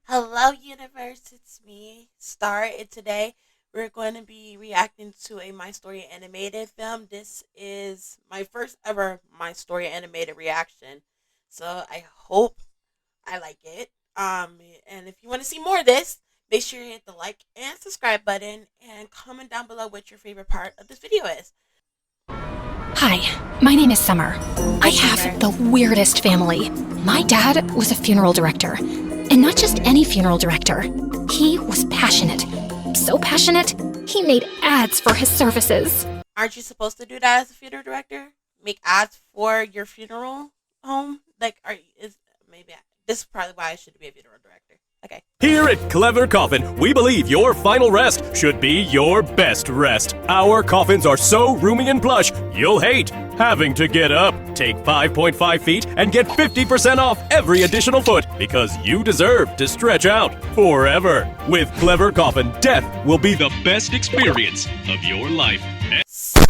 Hello, universe. It's me, Star, and today we're going to be reacting to a My Story animated film. This is my first ever My Story animated reaction, so I hope I like it. And if you want to see more of this, make sure you hit the like and subscribe button and comment down below what your favorite part of this video is. Hi, my name is Summer. I Summer. have the weirdest family. My dad was a funeral director. And not just any funeral director. He was passionate. So passionate, he made ads for his services. Aren't you supposed to do that as a funeral director? Make ads for your funeral home? This is probably why I should be a funeral director. Okay. Here at Clever Coffin, we believe your final rest should be your best rest. Our coffins are so roomy and plush, you'll hate having to get up. Take 5.5 feet and get 50% off every additional foot because you deserve to stretch out forever. With Clever Coffin, death will be the best experience of your life. Slay.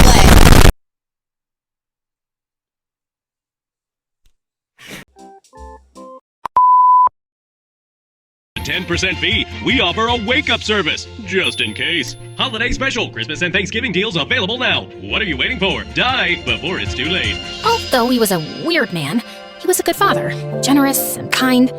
10% fee, we offer a wake-up service, just in case. Holiday special, Christmas and Thanksgiving deals available now. What are you waiting for? Die before it's too late. Although he was a weird man, he was a good father, generous and kind.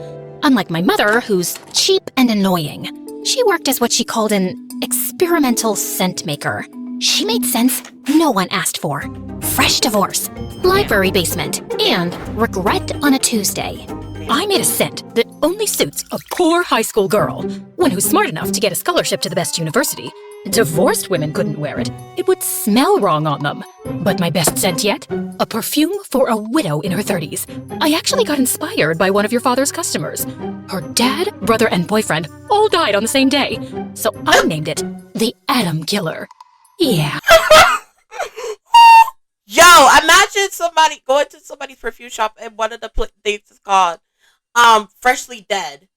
Unlike my mother, who's cheap and annoying. She worked as what she called an experimental scent maker. She made scents no one asked for. Fresh divorce, library basement, and regret on a Tuesday. I made a scent that only suits a poor high school girl, one who's smart enough to get a scholarship to the best university. Divorced women couldn't wear it. It would smell wrong on them. But my best scent yet? A perfume for a widow in her 30s. I actually got inspired by one of your father's customers. Her dad, brother, and boyfriend all died on the same day. So I named it the Atom Killer. Yeah. Yo, imagine somebody going to somebody's perfume shop and one of the things is called Freshly Dead.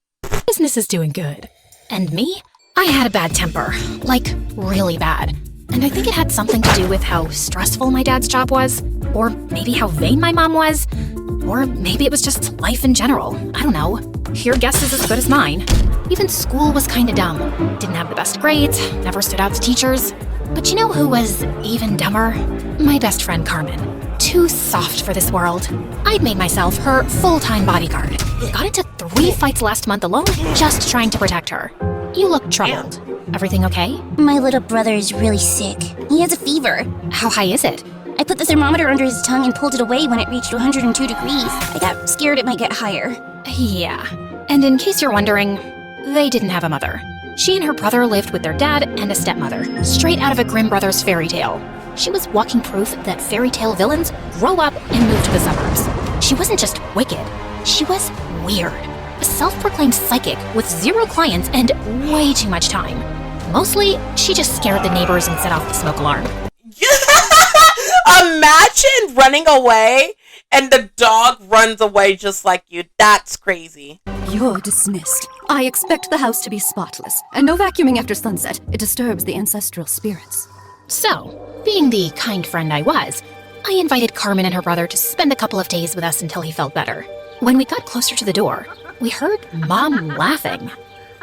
Business is doing good. And me? I had a bad temper. Like, really bad. And I think it had something to do with how stressful my dad's job was. Or maybe how vain my mom was. Or maybe it was just life in general. I don't know. Your guess is as good as mine. Even school was kinda dumb. Didn't have the best grades, never stood out to teachers. But you know who was even dumber? My best friend Carmen. Too soft for this world. I'd made myself her full-time bodyguard. Got into 3 fights last month alone just trying to protect her. You look troubled. Everything okay? My little brother is really sick. He has a fever. How high is it? I put the thermometer under his tongue and pulled it away when it reached 102 degrees. I got scared it might get higher. Yeah. And in case you're wondering, they didn't have a mother. She and her brother lived with their dad and a stepmother, straight out of a Grimm Brothers fairy tale. She was walking proof that fairy tale villains grow up and move to the suburbs. She wasn't just wicked, she was weird. A self-proclaimed psychic with 0 clients and way too much time. Mostly, she just scared the neighbors and set off the smoke alarm. Imagine running away and the dog runs away just like you. That's crazy. You're dismissed. I expect the house to be spotless, and no vacuuming after sunset. It disturbs the ancestral spirits. So, being the kind friend I was, I invited Carmen and her brother to spend a couple of days with us until he felt better. When we got closer to the door, we heard Mom laughing.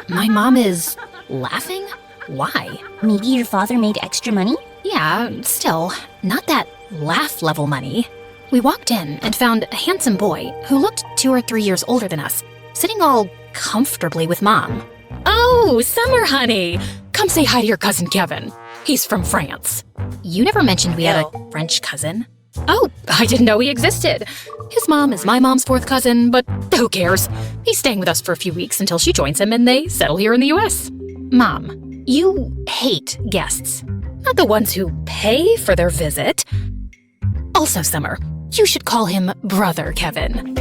My mom is laughing? Why? Maybe your father made extra money? Yeah, still, not that laugh level money. We walked in and found a handsome boy who looked 2 or 3 years older than us, sitting all comfortably with Mom. Oh, Summer, honey! Come say hi to your cousin Kevin. He's from France. You never mentioned we had a French cousin. Oh, I didn't know he existed. His mom is my mom's 4th cousin, but who cares? He's staying with us for a few weeks until she joins him and they settle here in the US. Mom, you hate guests. Not the ones who pay for their visit. Also, Summer, you should call him Brother Kevin.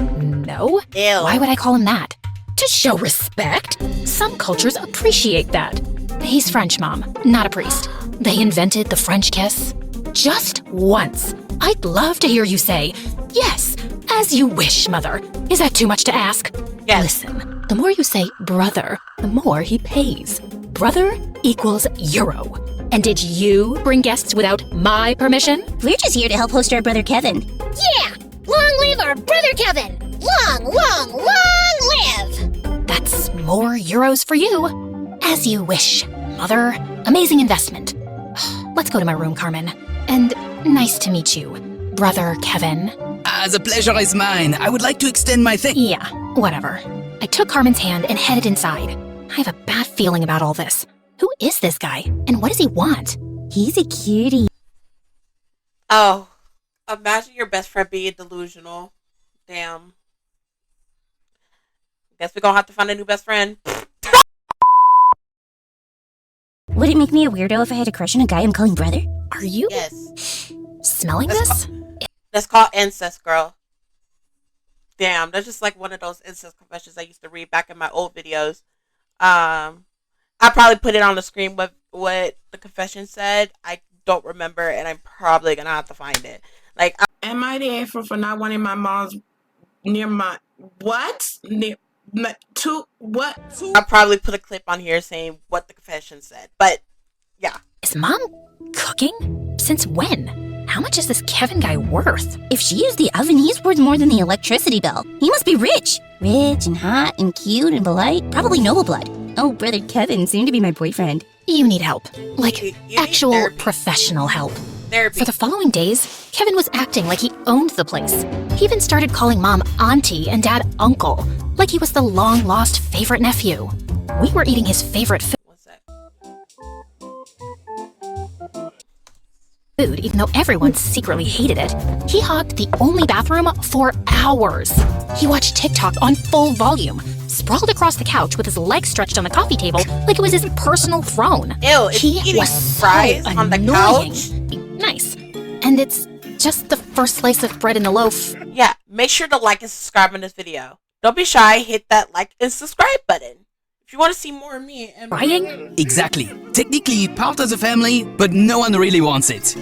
No? Ew. Why would I call him that? To show respect? Some cultures appreciate that. He's French, Mom, not a priest. They invented the French kiss. Just once. I'd love to hear you say, yes, as you wish, Mother. Is that too much to ask? Yes. Listen, the more you say brother, the more he pays. Brother equals euro. And did you bring guests without my permission? We're just here to help host our brother Kevin. Yeah! Long live our brother Kevin! Long, long, long live! That's More euros for you. As you wish, Mother. Amazing investment. Let's go to my room, Carmen. And nice to meet you, Brother Kevin. The pleasure is mine. I would like to extend my thanks. Yeah, whatever. I took Carmen's hand and headed inside. I have a bad feeling about all this. Who is this guy? And what does he want? He's a cutie. Oh, imagine your best friend being delusional. Damn. Guess we're gonna have to find a new best friend. Would it make me a weirdo if I had a crush on a guy I'm calling brother? Are you Yes. smelling That's this? That's called incest, girl. Damn, that's just like one of those incest confessions I used to read back in my old videos. I probably put it on the screen what the confession said. I don't remember, and I'm probably gonna have to find it. Like, Am I the asshole for not wanting my mom's near my what? What? I'll probably put a clip on here saying what the confession said. But yeah, Is Mom cooking? Since when? How much is this Kevin guy worth? If she used the oven, he's worth more than the electricity bill. He must be rich. Rich and hot and cute and polite. Probably noble blood. Oh, brother Kevin, soon to be my boyfriend. You need help. Like, You need actual therapy. professional help. therapy. For the following days, Kevin was acting like he owned the place. He even started calling Mom Auntie and Dad Uncle, like he was the long-lost favorite nephew. We were eating his favorite What's that? food, even though everyone secretly hated it. He hogged the only bathroom for hours. He watched TikTok on full volume, sprawled across the couch with his legs stretched on the coffee table like it was his personal throne. Ew, is he eating was fries so on the annoying. couch? Nice. And it's just the first slice of bread in the loaf. Yeah, make sure to like and subscribe on this video. Don't be shy, hit that like and subscribe button. If you want to see more of me and Crying? Exactly. Technically part of the family, but no one really wants it.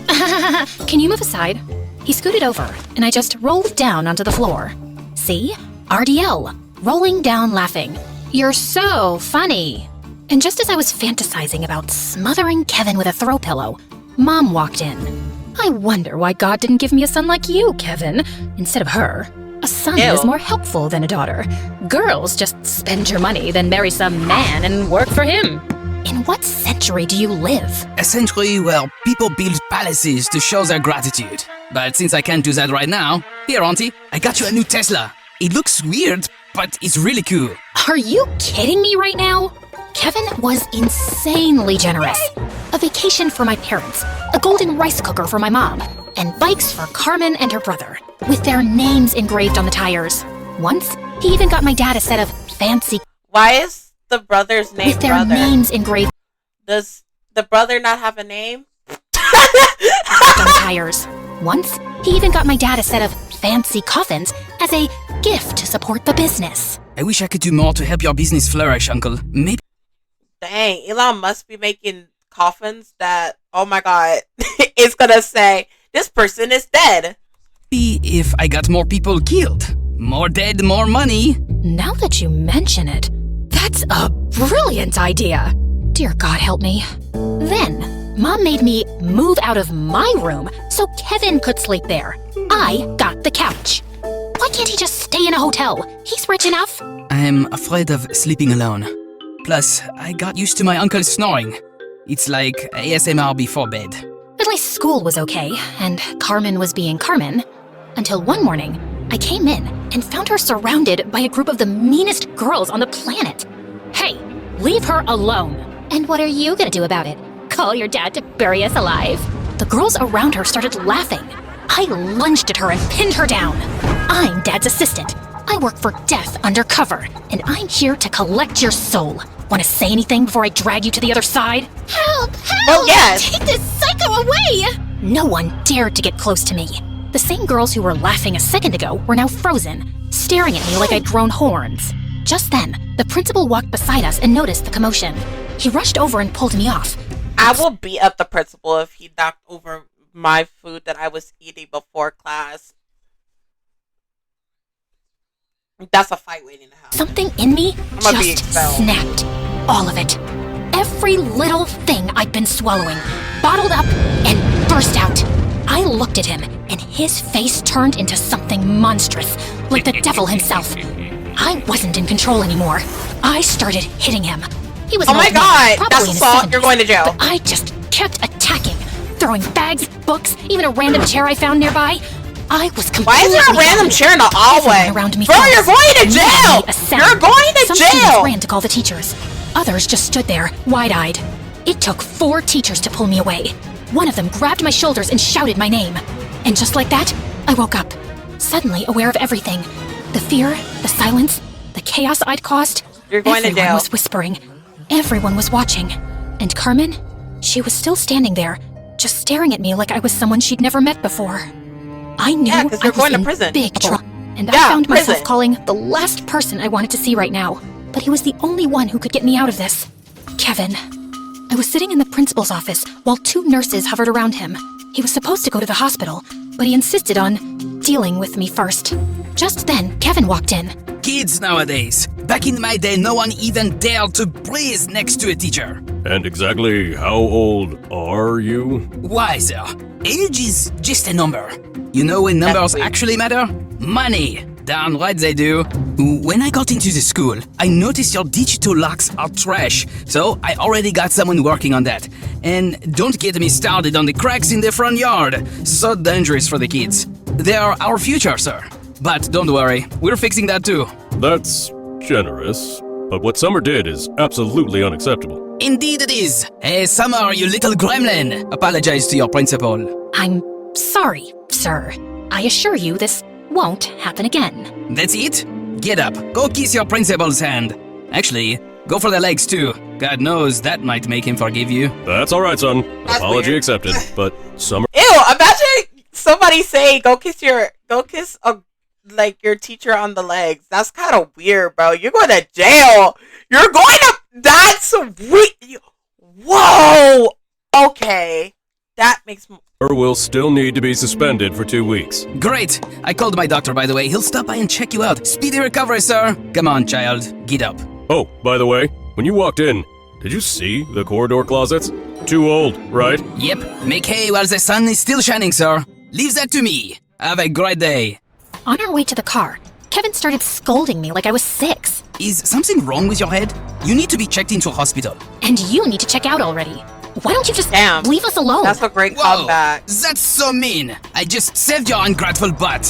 Can you move aside? He scooted over, and I just rolled down onto the floor. See? RDL. Rolling down laughing. You're so funny. And just as I was fantasizing about smothering Kevin with a throw pillow, Mom walked in. I wonder why God didn't give me a son like you, Kevin, instead of her. A son Ew. is more helpful than a daughter. Girls just spend your money, then marry some man and work for him. In what century do you live? Essentially, well, people build palaces to show their gratitude. But since I can't do that right now, here, Auntie, I got you a new Tesla. It looks weird, but it's really cool. Are you kidding me right now? Kevin was insanely generous. A vacation for my parents, a golden rice cooker for my mom, and bikes for Carmen and her brother, with their names engraved on the tires. Once, he even got my dad a set of fancy why is the brother's name with their brother? names engraved Does the brother not have a name? on the tires. Once, he even got my dad a set of fancy coffins as a gift to support the business. I wish I could do more to help your business flourish, Uncle. Maybe Dang, Elon must be making coffins that, oh my god, it's gonna say, this person is dead. if I got more people killed. More dead, more money. Now that you mention it, that's a brilliant idea. Dear God help me. Then, Mom made me move out of my room so Kevin could sleep there. I got the couch. Why can't he just stay in a hotel? He's rich enough. I'm afraid of sleeping alone. Plus, I got used to my uncle's snoring. It's like ASMR before bed. At least school was okay, and Carmen was being Carmen. Until one morning, I came in and found her surrounded by a group of the meanest girls on the planet. Hey, leave her alone. And what are you gonna do about it? Call your dad to bury us alive? The girls around her started laughing. I lunged at her and pinned her down. I'm Dad's assistant. I work for Death undercover, and I'm here to collect your soul. Want to say anything before I drag you to the other side? Help! Help! Well, yes. Take this psycho away! No one dared to get close to me. The same girls who were laughing a second ago were now frozen, staring at me like I'd grown horns. Just then, the principal walked beside us and noticed the commotion. He rushed over and pulled me off. I will beat up the principal if he knocked over my food that I was eating before class. That's a fight waiting to happen. Something in me gonna be just expelled. snapped. All of it. Every little thing I'd been swallowing, bottled up and burst out. I looked at him, and his face turned into something monstrous, like the devil himself. I wasn't in control anymore. I started hitting him. He was Oh an my old man, God, probably that's in his assault. You're 70s, going to jail. But I just kept attacking, throwing bags, books, even a random chair I found nearby. I was completely Why is there a random chair in the hallway? around me. Bro, you're going to jail. You're going to Some jail. students ran to call the teachers. Others just stood there, wide-eyed. It took 4 teachers to pull me away. One of them grabbed my shoulders and shouted my name. And just like that, I woke up, suddenly aware of everything. The fear, the silence, the chaos I'd caused. You're going to Everyone jail. was whispering. Everyone was watching. And Carmen? She was still standing there, just staring at me like I was someone she'd never met before. I knew Yeah, 'cause I you're was going to in prison. big trouble. And I Yeah, found myself prison. calling the last person I wanted to see right now. But he was the only one who could get me out of this. Kevin. I was sitting in the principal's office while 2 nurses hovered around him. He was supposed to go to the hospital, but he insisted on dealing with me first. Just then, Kevin walked in. Kids nowadays. Back in my day, no one even dared to breathe next to a teacher. And exactly how old are you? Why, sir? Age is just a number. You know when numbers Definitely. actually matter? Money. Darn right they do. When I got into the school, I noticed your digital locks are trash, so I already got someone working on that. And don't get me started on the cracks in the front yard. So dangerous for the kids. They are our future, sir. But don't worry, we're fixing that too. That's generous. But what Summer did is absolutely unacceptable. Indeed it is. Hey, Summer, you little gremlin. Apologize to your principal. I'm sorry, sir. I assure you this won't happen again. That's it? Get up. Go kiss your principal's hand. Actually, go for the legs too. God knows that might make him forgive you. That's all right, son. That's Apology weird. accepted. But Summer... Ew, imagine somebody saying go kiss your teacher on the legs. That's kind of weird, bro. You're going to jail. You're going to... That's weird. Whoa. Okay. That makes... will still need to be suspended for 2 weeks. Great! I called my doctor, by the way. He'll stop by and check you out. Speedy recovery, sir. Come on, child. Get up. Oh, by the way, when you walked in, did you see the corridor closets? Too old, right? Yep. Make hay while the sun is still shining, sir. Leave that to me. Have a great day. On our way to the car, Kevin started scolding me like I was 6. Is something wrong with your head? You need to be checked into a hospital. And you need to check out already. Why don't you just Damn. leave us alone? That's a great Whoa! comeback. That's so mean. I just saved your ungrateful butt.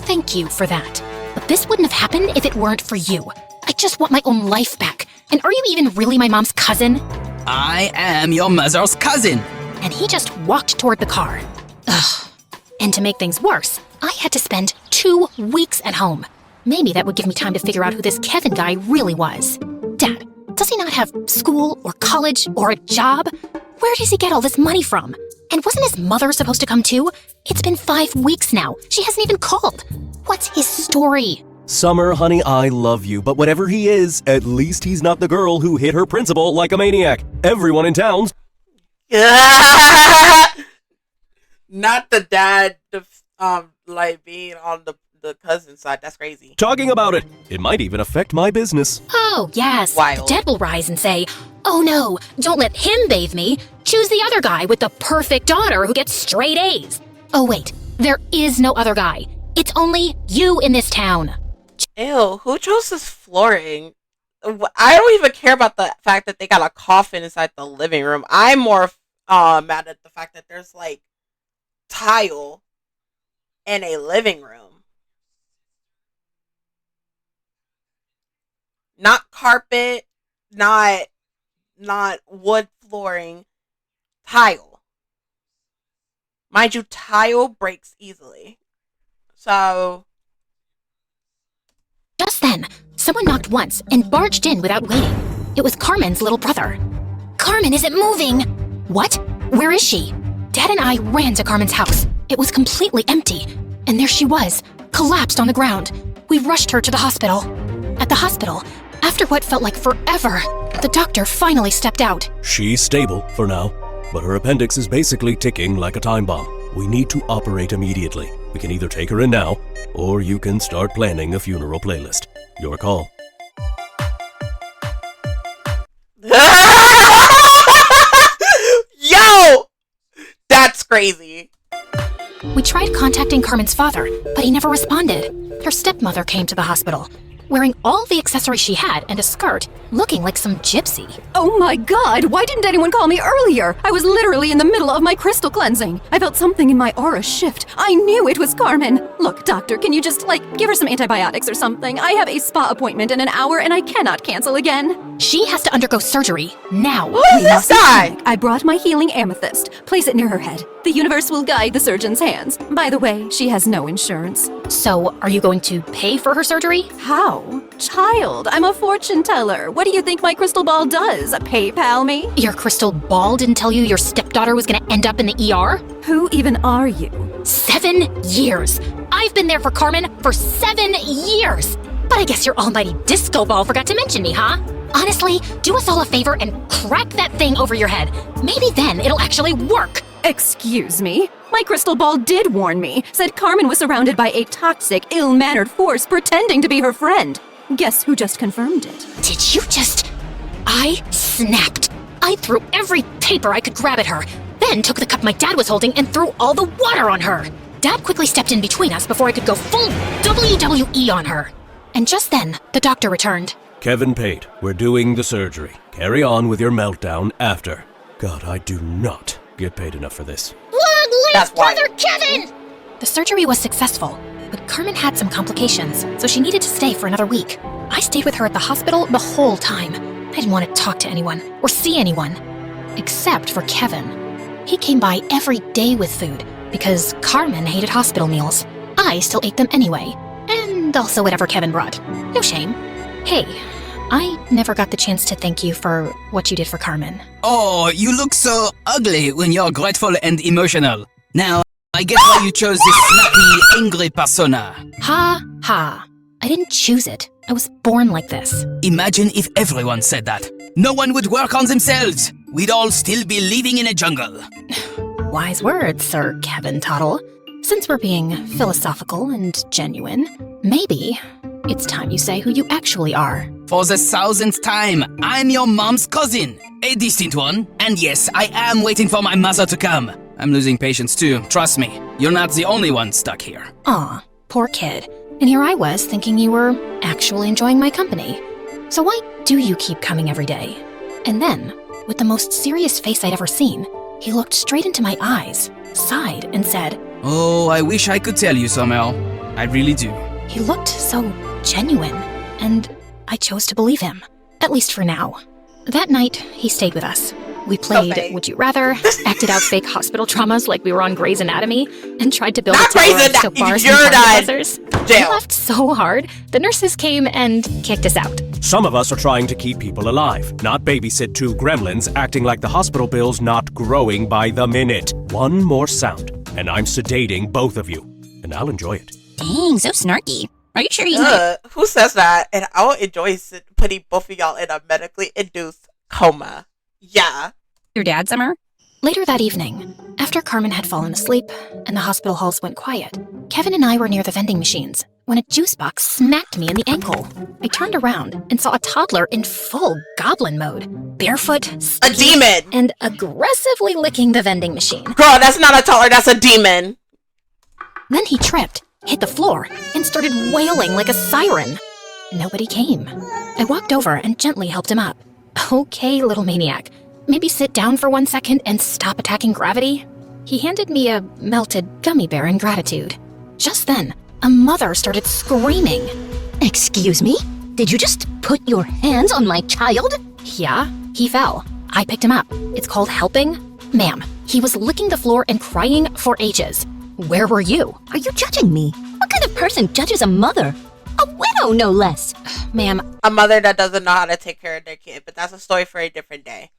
Thank you for that. But this wouldn't have happened if it weren't for you. I just want my own life back. And are you even really my mom's cousin? I am your mother's cousin. And he just walked toward the car. Ugh. And to make things worse, I had to spend 2 weeks at home. Maybe that would give me time to figure out who this Kevin guy really was. Dad, does he not have school or college or a job? Where does he get all this money from? And wasn't his mother supposed to come too? It's been 5 weeks now. She hasn't even called. What's his story? Summer, honey, I love you, but whatever he is, at least he's not the girl who hit her principal like a maniac. Everyone in town's Not the dad, like being on the cousin side. That's crazy. talking about it. It might even affect my business. Oh, yes. Wild. Dad will rise and say, "Oh no, don't let him bathe me. Choose the other guy with the perfect daughter who gets straight A's." Oh wait, there is no other guy. It's only you in this town. Ew, who chose this flooring? I don't even care about the fact that they got a coffin inside the living room. I'm more mad at the fact that there's like tile in a living room. Not carpet, not wood flooring, tile. Mind you, tile breaks easily. So Just then, someone knocked once and barged in without waiting. It was Carmen's little brother. Carmen isn't moving! What? Where is she? Dad and I ran to Carmen's house. It was completely empty. And there she was, collapsed on the ground. We rushed her to the hospital. At the hospital, after what felt like forever, the doctor finally stepped out. She's stable for now, but her appendix is basically ticking like a time bomb. We need to operate immediately. We can either take her in now, or you can start planning a funeral playlist. Your call. Yo! That's crazy. We tried contacting Carmen's father, but he never responded. Her stepmother came to the hospital. wearing all the accessories she had and a skirt, looking like some gypsy. Oh my god, why didn't anyone call me earlier? I was literally in the middle of my crystal cleansing. I felt something in my aura shift. I knew it was Carmen. Look, doctor, can you just, give her some antibiotics or something? I have a spa appointment in an hour and I cannot cancel again. She has to undergo surgery now. Who is this guy? I brought my healing amethyst. Place it near her head. The universe will guide the surgeon's hands. By the way, she has no insurance. So, are you going to pay for her surgery? How? Child, I'm a fortune teller. What do you think my crystal ball does? PayPal me? Your crystal ball didn't tell you your stepdaughter was going to end up in the ER? Who even are you? 7 years. I've been there for Carmen for 7 years. But I guess your almighty disco ball forgot to mention me, huh? Honestly, do us all a favor and crack that thing over your head. Maybe then it'll actually work. Excuse me? My crystal ball did warn me. Said Carmen was surrounded by a toxic, ill-mannered force pretending to be her friend. Guess who just confirmed it? Did you just... I snapped. I threw every paper I could grab at her, then took the cup my dad was holding and threw all the water on her. Dad quickly stepped in between us before I could go full WWE on her. And just then, the doctor returned. Kevin paid. We're doing the surgery. Carry on with your meltdown after. God, I do not get paid enough for this. Long That's live why. Brother Kevin! The surgery was successful, but Carmen had some complications, so she needed to stay for another week. I stayed with her at the hospital the whole time. I didn't want to talk to anyone or see anyone, except for Kevin. He came by every day with food because Carmen hated hospital meals. I still ate them anyway, and also whatever Kevin brought. No shame. Hey, I never got the chance to thank you for what you did for Carmen. Oh, you look so ugly when you're grateful and emotional. Now, I get why you chose this snappy, angry persona. Ha ha. I didn't choose it. I was born like this. Imagine if everyone said that. No one would work on themselves. We'd all still be living in a jungle. Wise words, Sir Kevin Tuttle. Since we're being philosophical and genuine, maybe it's time you say who you actually are. For the 1000th time, I'm your mom's cousin. A distant one. And yes, I am waiting for my mother to come. I'm losing patience too, trust me. You're not the only one stuck here. Aw, poor kid. And here I was thinking you were actually enjoying my company. So why do you keep coming every day? And then, with the most serious face I'd ever seen, he looked straight into my eyes, sighed, and said, Oh, I wish I could tell you somehow. I really do. He looked so genuine, and I chose to believe him, at least for now. That night, he stayed with us. We played fake. Would You Rather, acted out fake hospital traumas like we were on Grey's Anatomy, and tried to build Not a tower Grey's of soap Anatomy, bars you're and not buzzers. We jail. laughed so hard, the nurses came and kicked us out. Some of us are trying to keep people alive, not babysit 2 gremlins acting like the hospital bill's not growing by the minute. One more sound, and I'm sedating both of you, and I'll enjoy it. Dang, so snarky. Are you sure he's not? Who says that? And I will enjoy putting both of y'all in a medically induced coma. Yeah. Your dad, Summer? Later that evening, after Carmen had fallen asleep and the hospital halls went quiet, Kevin and I were near the vending machines when a juice box smacked me in the ankle. I turned around and saw a toddler in full goblin mode, barefoot, A sticky, demon. and aggressively licking the vending machine. Girl, that's not a toddler, that's a demon. Then he tripped, hit the floor, and started wailing like a siren. Nobody came. I walked over and gently helped him up. Okay, little maniac. Maybe sit down for 1 second and stop attacking gravity? He handed me a melted gummy bear in gratitude. Just then, a mother started screaming. Excuse me? Did you just put your hands on my child? Yeah, he fell. I picked him up. It's called helping. Ma'am, he was licking the floor and crying for ages. Where were you? Are you judging me? What kind of person judges a mother? A widow, no less. Ma'am, A mother that doesn't know how to take care of their kid, but that's a story for a different day.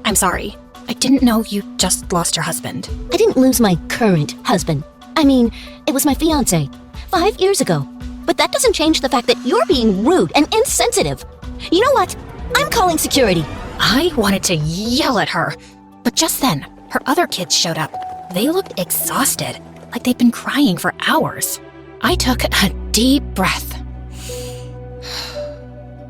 I'm sorry. I didn't know you just lost your husband. I didn't lose my current husband. I mean, it was my fiancé 5 years ago. But that doesn't change the fact that you're being rude and insensitive. You know what? I'm calling security. I wanted to yell at her, but just then, her other kids showed up. They looked exhausted, like they'd been crying for hours. I took a deep breath.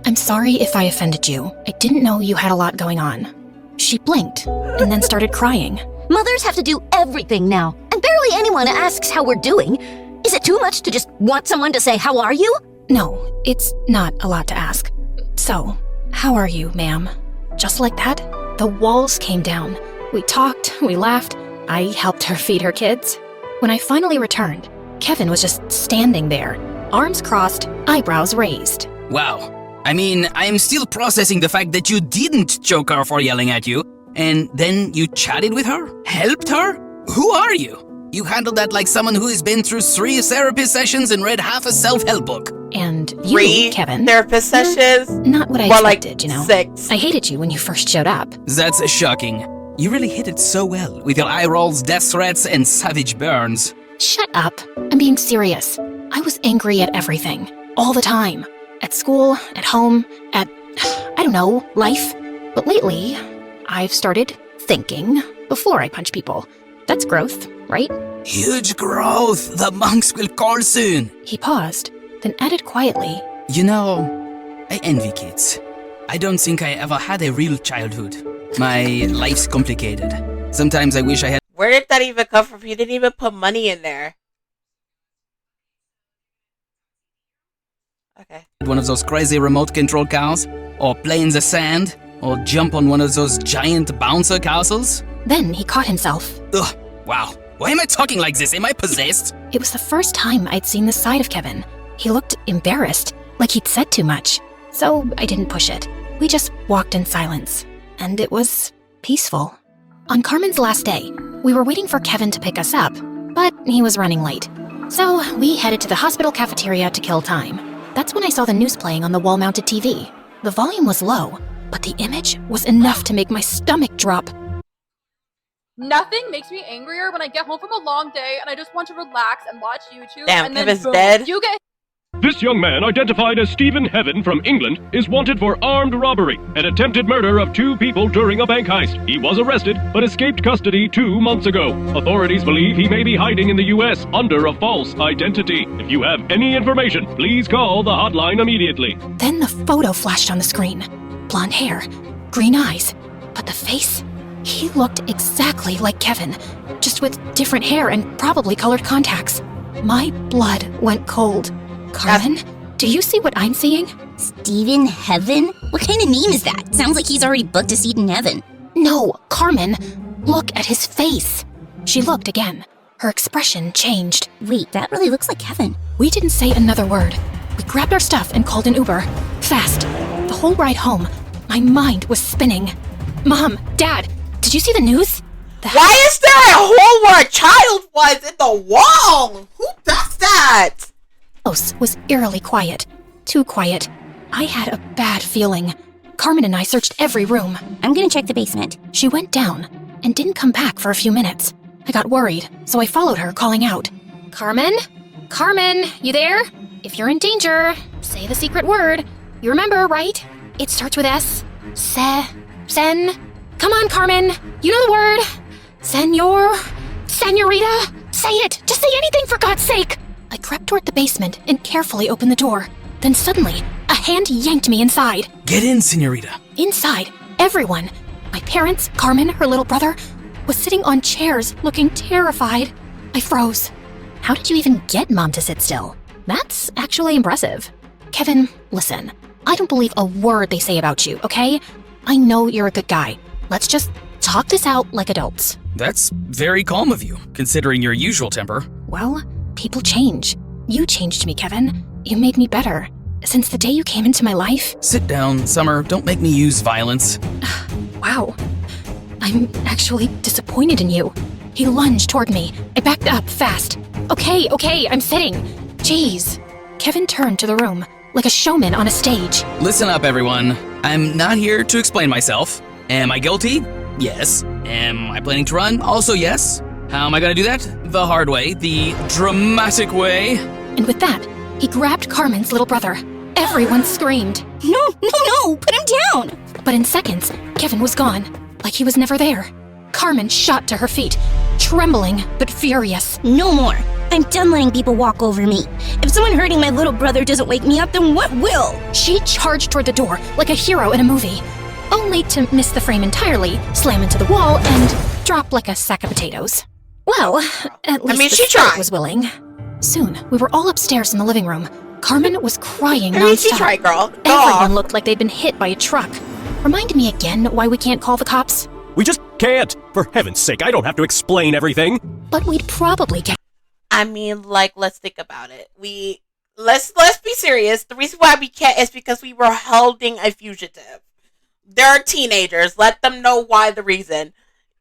I'm sorry if I offended you. I didn't know you had a lot going on. She blinked and then started crying. Mothers have to do everything now, and barely anyone asks how we're doing. Is it too much to just want someone to say, how are you? No, it's not a lot to ask. So, how are you, ma'am? Just like that, the walls came down. We talked, we laughed. I helped her feed her kids. When I finally returned, Kevin was just standing there, arms crossed, eyebrows raised. Wow. I mean, I am still processing the fact that you didn't choke her for yelling at you, and then you chatted with her? Helped her? Who are you? You handled that like someone who has been through 3 therapy sessions and read half a self-help book. And you, 3 Kevin, therapist sessions? not what I Well, expected, you know. 6. I hated you when you first showed up. That's shocking. You really hit it so well, with your eye rolls, death threats, and savage burns. Shut up. I'm being serious. I was angry at everything. All the time. At school, at home, at, I don't know, life. But lately, I've started thinking before I punch people. That's growth, right? Huge growth! The monks will call soon! He paused, then added quietly, You know, I envy kids. I don't think I ever had a real childhood. My life's complicated. Sometimes I wish I had Where did that even come from? You didn't even put money in there. Okay. one of those crazy remote control cars, or play in the sand, or jump on one of those giant bouncer castles. Then he caught himself. Ugh, wow. Why am I talking like this? Am I possessed? It was the first time I'd seen this side of Kevin. He looked embarrassed, like he'd said too much. So I didn't push it. We just walked in silence. And it was peaceful. On Carmen's last day, we were waiting for Kevin to pick us up, but he was running late. So we headed to the hospital cafeteria to kill time. That's when I saw the news playing on the wall-mounted TV. The volume was low, but the image was enough to make my stomach drop. Nothing makes me angrier when I get home from a long day and I just want to relax and watch YouTube. Damn, and then Kevin's boom, dead. You get This young man, identified as Stephen Heaven from England, is wanted for armed robbery and attempted murder of 2 people during a bank heist. He was arrested, but escaped custody 2 months ago. Authorities believe he may be hiding in the U.S. under a false identity. If you have any information, please call the hotline immediately. Then the photo flashed on the screen. Blonde hair, green eyes, but the face? He looked exactly like Kevin, just with different hair and probably colored contacts. My blood went cold. Carmen, do you see what I'm seeing? Stephen Heaven? What kind of name is that? Sounds like he's already booked a seat in heaven. No, Carmen, look at his face. She looked again. Her expression changed. Wait, that really looks like Kevin. We didn't say another word. We grabbed our stuff and called an Uber. Fast. The whole ride home, my mind was spinning. Mom, Dad, did you see the news? Why is there a hole where a child was in the wall? Who does that? The house was eerily quiet. Too quiet. I had a bad feeling. Carmen and I searched every room. I'm gonna check the basement. She went down and didn't come back for a few minutes. I got worried, so I followed her, calling out. Carmen? Carmen, you there? If you're in danger, say the secret word. You remember, right? It starts with S. Sen. Come on, Carmen. You know the word. Senorita. Say it. Just say anything for God's sake. I crept toward the basement and carefully opened the door. Then suddenly, a hand yanked me inside. Get in, senorita. Inside, everyone, my parents, Carmen, her little brother, was sitting on chairs looking terrified. I froze. How did you even get Mom to sit still? That's actually impressive. Kevin, listen. I don't believe a word they say about you, okay? I know you're a good guy. Let's just talk this out like adults. That's very calm of you, considering your usual temper. Well, people change. You changed me, Kevin. You made me better. Since the day you came into my life. Sit down, Summer. Don't make me use violence. Wow. I'm actually disappointed in you. He lunged toward me. I backed up fast. Okay, I'm sitting. Jeez. Kevin turned to the room, like a showman on a stage. Listen up, everyone. I'm not here to explain myself. Am I guilty? Yes. Am I planning to run? Also yes. How am I gonna do that? The hard way. The dramatic way. And with that, he grabbed Carmen's little brother. Everyone screamed. No, put him down! But in seconds, Kevin was gone, like he was never there. Carmen shot to her feet, trembling but furious. No more. I'm done letting people walk over me. If someone hurting my little brother doesn't wake me up, then what will? She charged toward the door like a hero in a movie, only to miss the frame entirely, slam into the wall, and drop like a sack of potatoes. Well, at least the she spirit tried. was willing. Soon, we were all upstairs in the living room. Carmen was crying I mean, she nonstop. tried, girl. Go Everyone off. looked like they'd been hit by a truck. Remind me again why we can't call the cops? We just can't. For heaven's sake, I don't have to explain everything. But we'd probably get... I mean, like, let's think about it. Let's be serious. The reason why we can't is because we were holding a fugitive. They're teenagers. Let them know why the reason.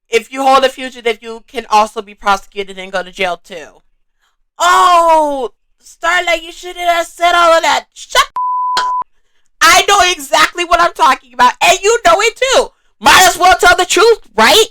If you hold a fugitive, you can also be prosecuted and go to jail too. Oh, Starlight, you shouldn't have said all of that. Shut up. I know exactly what I'm talking about, and you know it too. Might as well tell the truth, right?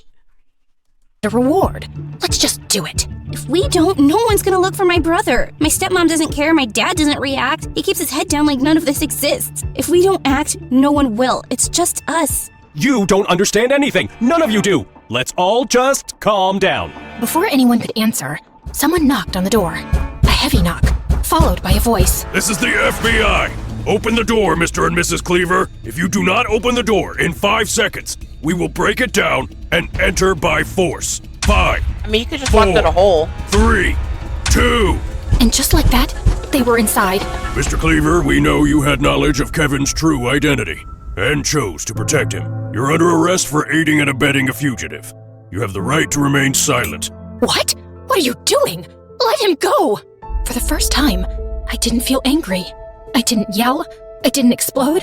a reward. Let's just do it. If we don't, no one's gonna look for my brother. My stepmom doesn't care, my dad doesn't react. He keeps his head down like none of this exists. If we don't act, no one will. It's just us. You don't understand anything. None of you do. Let's all just calm down. Before anyone could answer, someone knocked on the door. A heavy knock, followed by a voice. This is the FBI. Open the door, Mr. and Mrs. Cleaver. If you do not open the door in 5 seconds, we will break it down and enter by force. 5. I mean, you could just walk through the hole. 3, 2. And just like that, they were inside. Mr. Cleaver, we know you had knowledge of Kevin's true identity and chose to protect him. You're under arrest for aiding and abetting a fugitive. You have the right to remain silent. What? What are you doing? Let him go! For the first time, I didn't feel angry. I didn't yell. I didn't explode.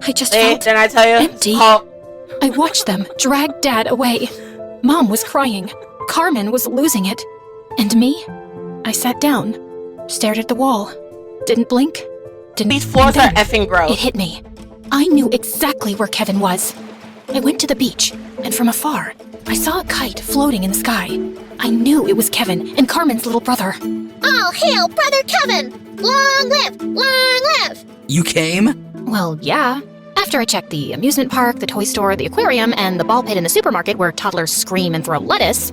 I just felt didn't I tell you? empty. Oh. I watched them drag Dad away. Mom was crying. Carmen was losing it. And me? I sat down, stared at the wall, didn't blink, didn't... These floors are effing gross. It hit me. I knew exactly where Kevin was. I went to the beach, and from afar, I saw a kite floating in the sky. I knew it was Kevin and Carmen's little brother. All hail, Brother Kevin! Long live! Long live! You came? Well, yeah. After I checked the amusement park, the toy store, the aquarium, and the ball pit in the supermarket where toddlers scream and throw lettuce.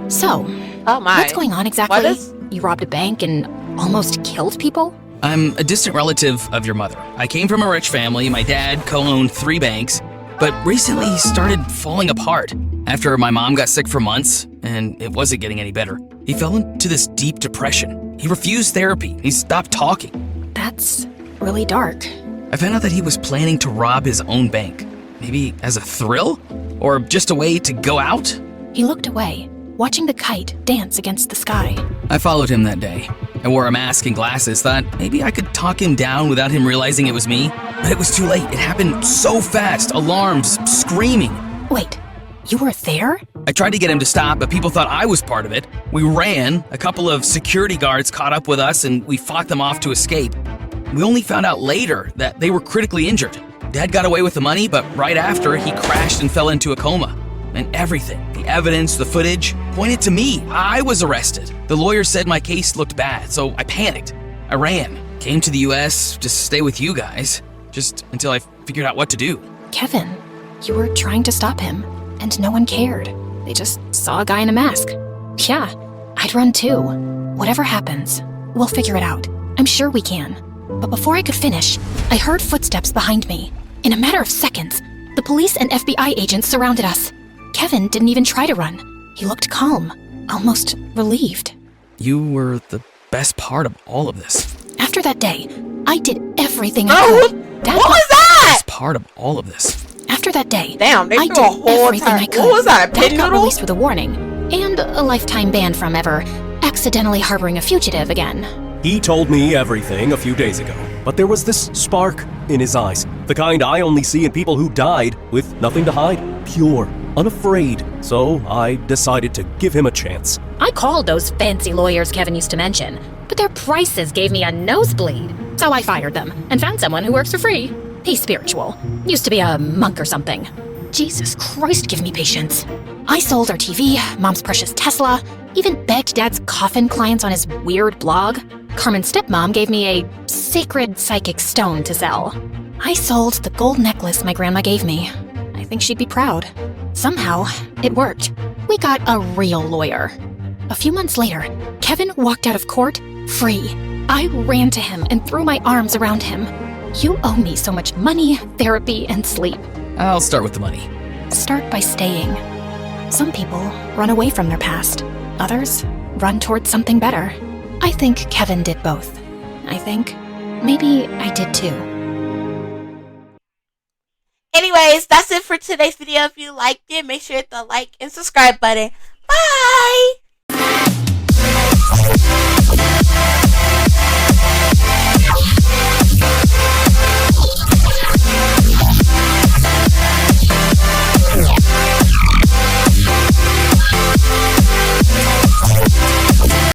So, oh my. What's going on exactly? What is... You robbed a bank and almost killed people? I'm a distant relative of your mother. I came from a rich family. My dad co-owned 3 banks, but recently he started falling apart. After my mom got sick for months, and it wasn't getting any better, he fell into this deep depression. He refused therapy. He stopped talking. That's really dark. I found out that he was planning to rob his own bank. Maybe as a thrill? Or just a way to go out? He looked away, watching the kite dance against the sky. I followed him that day. I wore a mask and glasses, thought maybe I could talk him down without him realizing it was me. But it was too late. It happened so fast. Alarms, screaming. Wait, you were there? I tried to get him to stop, but people thought I was part of it. We ran. A couple of security guards caught up with us, and we fought them off to escape. We only found out later that they were critically injured. Dad got away with the money, but right after, he crashed and fell into a coma. And everything, the evidence, the footage, pointed to me. I was arrested. The lawyer said my case looked bad, so I panicked. I ran, came to the US to stay with you guys, just until I figured out what to do. Kevin, you were trying to stop him, and no one cared. They just saw a guy in a mask. Yeah, I'd run too. Whatever happens, we'll figure it out. I'm sure we can. But before I could finish, I heard footsteps behind me. In a matter of seconds, the police and FBI agents surrounded us. Kevin didn't even try to run. He looked calm, almost relieved. You were the best part of all of this. After that day, I did everything I could. What was that? Best part of all of this. After that day, damn, they I threw did a whole everything entire... I could. What was that, a Dad pin got noodle? released with a warning, and a lifetime ban from ever accidentally harboring a fugitive again. He told me everything a few days ago, but there was this spark in his eyes, the kind I only see in people who died with nothing to hide, pure, unafraid. So I decided to give him a chance. I called those fancy lawyers Kevin used to mention, but their prices gave me a nosebleed. So I fired them and found someone who works for free. He's spiritual. Used to be a monk or something. Jesus Christ, give me patience. I sold our TV, Mom's precious Tesla, even begged Dad's coffin clients on his weird blog. Carmen's stepmom gave me a sacred psychic stone to sell. I sold the gold necklace my grandma gave me. I think she'd be proud. Somehow, it worked. We got a real lawyer. A few months later, Kevin walked out of court free. I ran to him and threw my arms around him. You owe me so much money, therapy, and sleep. I'll start with the money. Start by staying. Some people run away from their past. Others run towards something better. I think Kevin did both. I think maybe I did too. Anyways, that's it for today's video. If you liked it, make sure to hit the like and subscribe button. Bye!